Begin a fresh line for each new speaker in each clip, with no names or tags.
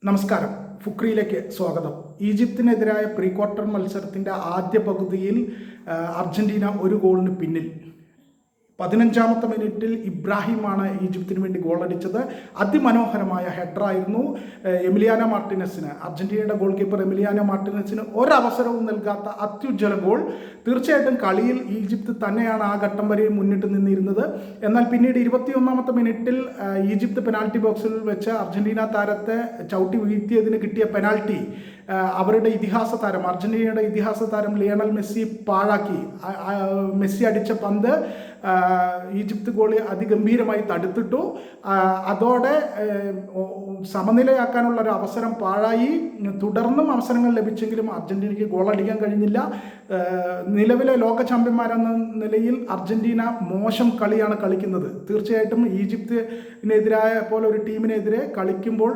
നമസ്കാരം. ഫുക്രിയിലേക്ക് സ്വാഗതം. ഈജിപ്തിനെതിരായ pre quarter മത്സരത്തിൻ്റെ ആദ്യ പകുതിയിൽ അർജന്റീന ഒരു ഗോളിന് പിന്നിൽ. 15ാമത്തെ മിനിറ്റിൽ ഇബ്രാഹിമാണ് ഈജിപ്തിന് വേണ്ടി ഗോളടിച്ചത്. അതിമനോഹരമായ ഹെഡറായിരുന്നു. എമിലിയാനോ മാർട്ടിനസിന്, അർജന്റീനയുടെ ഗോൾ കീപ്പർ എമിലിയാനോ മാർട്ടിനസിന് ഒരവസരവും നൽകാത്ത അത്യുജ്വല ഗോൾ. തീർച്ചയായിട്ടും കളിയിൽ ഈജിപ്ത് തന്നെയാണ് ആ ഘട്ടം വരെ മുന്നിട്ട് നിന്നിരുന്നത്. എന്നാൽ പിന്നീട് 21ാമത്തെ മിനിറ്റിൽ ഈജിപ്ത് പെനാൽറ്റി ബോക്സിൽ വെച്ച് അർജന്റീന താരത്തെ ചവിട്ടി വീഴ്ത്തിയതിന് കിട്ടിയ പെനാൽറ്റി അവരുടെ ഇതിഹാസ താരം, അർജന്റീനയുടെ ഇതിഹാസ താരം ലിയണൽ മെസ്സി പാഴാക്കി. മെസ്സി അടിച്ച പന്ത് ഈജിപ്ത് ഗോളി അതിഗംഭീരമായി തടുത്തിട്ടു. അതോടെ സമനിലയാക്കാനുള്ള ഒരു അവസരം പാഴായി. തുടർന്നും അവസരങ്ങൾ ലഭിച്ചെങ്കിലും അർജന്റീനയ്ക്ക് ഗോളടിക്കാൻ കഴിഞ്ഞില്ല. നിലവിലെ ലോക ചാമ്പ്യന്മാരെന്ന നിലയിൽ അർജന്റീന മോശം കളിയാണ് കളിക്കുന്നത്. തീർച്ചയായിട്ടും ഈജിപ്തിനെതിരായ പോലെ ഒരു ടീമിനെതിരെ കളിക്കുമ്പോൾ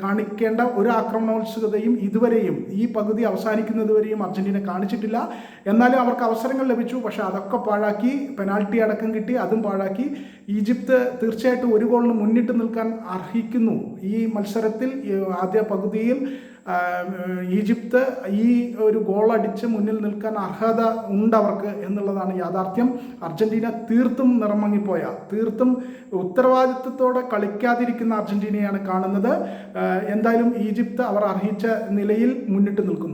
കാണിക്കേണ്ട ഒരു ആക്രമണോത്സുകതയും ഇതുവരെയും ഈ പകുതി അവസാനിക്കുന്നതുവരെയും അർജന്റീന കാണിച്ചിട്ടില്ല. എന്നാലും അവർക്ക് അവസരങ്ങൾ ലഭിച്ചു, പക്ഷെ അതൊക്കെ പാഴാക്കി. പെനാൽറ്റി അടക്കം കിട്ടി, അതും പാഴാക്കി. ഈജിപ്ത് തീർച്ചയായിട്ടും ഒരു ഗോളിന് മുന്നിട്ട് നിൽക്കാൻ അർഹിക്കുന്നു. ഈ മത്സരത്തിൽ ആദ്യ പകുതിയിൽ ഈജിപ്ത് ഈ ഒരു ഗോൾ അടിച്ച് മുന്നിൽ നിൽക്കാൻ അർഹത ഉണ്ടവർക്ക് എന്നുള്ളതാണ് യാഥാർത്ഥ്യം. അർജന്റീന തീർത്തും നിറമങ്ങിപ്പോയ, തീർത്തും ഉത്തരവാദിത്വത്തോടെ കളിക്കാതിരിക്കുന്ന അർജന്റീനയാണ് കാണുന്നത്. എന്തായാലും ഈജിപ്ത് അവർ അർഹിച്ച നിലയിൽ മുന്നിട്ട് നിൽക്കുന്നു.